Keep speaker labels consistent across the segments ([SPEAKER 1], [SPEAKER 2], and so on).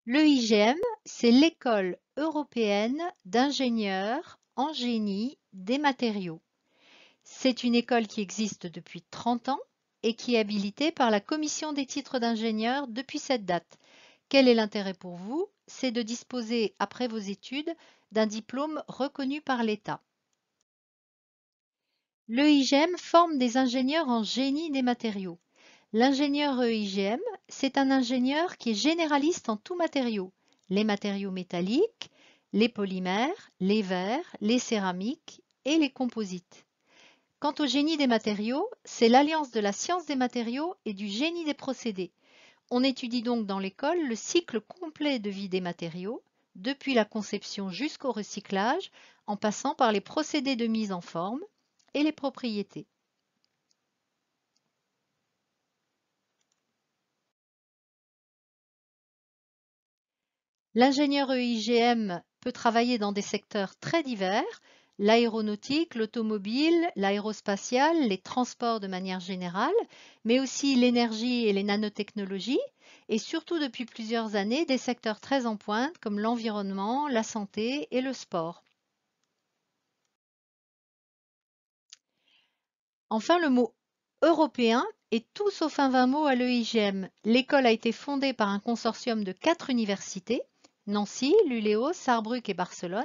[SPEAKER 1] L'EIGM, c'est l'École européenne d'ingénieurs en génie des matériaux. C'est une école qui existe depuis 30 ans et qui est habilitée par la Commission des titres d'ingénieur depuis cette date. Quel est l'intérêt pour vous? C'est de disposer, après vos études, d'un diplôme reconnu par l'État. L'EIGM forme des ingénieurs en génie des matériaux. L'ingénieur EIGM, c'est un ingénieur qui est généraliste en tout matériau, les matériaux métalliques, les polymères, les verres, les céramiques et les composites. Quant au génie des matériaux, c'est l'alliance de la science des matériaux et du génie des procédés. On étudie donc dans l'école le cycle complet de vie des matériaux, depuis la conception jusqu'au recyclage, en passant par les procédés de mise en forme et les propriétés. L'ingénieur EIGM peut travailler dans des secteurs très divers, l'aéronautique, l'automobile, l'aérospatiale, les transports de manière générale, mais aussi l'énergie et les nanotechnologies, et surtout depuis plusieurs années des secteurs très en pointe comme l'environnement, la santé et le sport. Enfin, le mot européen est tout sauf un vain mot à l'EIGM. L'école a été fondée par un consortium de 4 universités, Nancy, Luleå, Sarrebruck et Barcelone,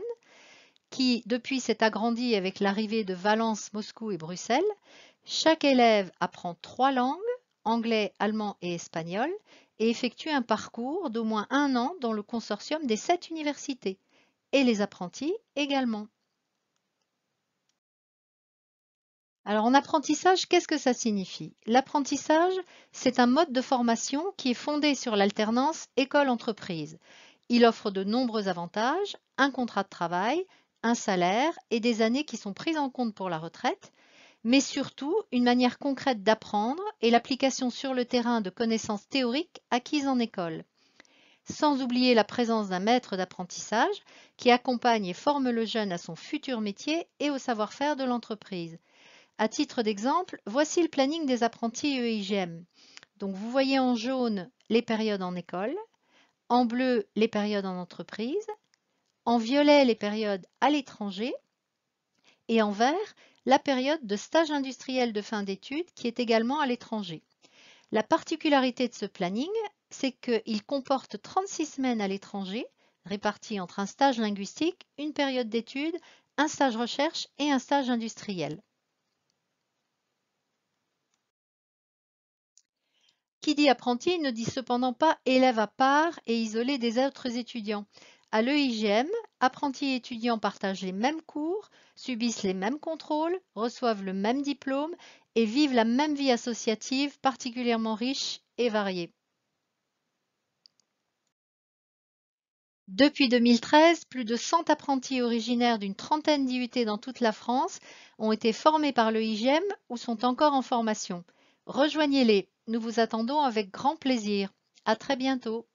[SPEAKER 1] qui depuis s'est agrandi avec l'arrivée de Valence, Moscou et Bruxelles. Chaque élève apprend 3 langues, anglais, allemand et espagnol, et effectue un parcours d'au moins 1 an dans le consortium des 7 universités, et les apprentis également. Alors en apprentissage, qu'est-ce que ça signifie? L'apprentissage, c'est un mode de formation qui est fondé sur l'alternance école-entreprise. Il offre de nombreux avantages, un contrat de travail, un salaire et des années qui sont prises en compte pour la retraite, mais surtout une manière concrète d'apprendre et l'application sur le terrain de connaissances théoriques acquises en école. Sans oublier la présence d'un maître d'apprentissage qui accompagne et forme le jeune à son futur métier et au savoir-faire de l'entreprise. À titre d'exemple, voici le planning des apprentis EIGM. Donc vous voyez en jaune les périodes en école, en bleu les périodes en entreprise, en violet les périodes à l'étranger et en vert la période de stage industriel de fin d'études qui est également à l'étranger. La particularité de ce planning, c'est qu'il comporte 36 semaines à l'étranger, réparties entre un stage linguistique, une période d'études, un stage recherche et un stage industriel. Qui dit apprenti ne dit cependant pas élève à part et isolé des autres étudiants. À l'EIGM, apprentis et étudiants partagent les mêmes cours, subissent les mêmes contrôles, reçoivent le même diplôme et vivent la même vie associative particulièrement riche et variée. Depuis 2013, plus de 100 apprentis originaires d'une trentaine d'IUT dans toute la France ont été formés par l'EIGM ou sont encore en formation. Rejoignez-les, nous vous attendons avec grand plaisir. À très bientôt.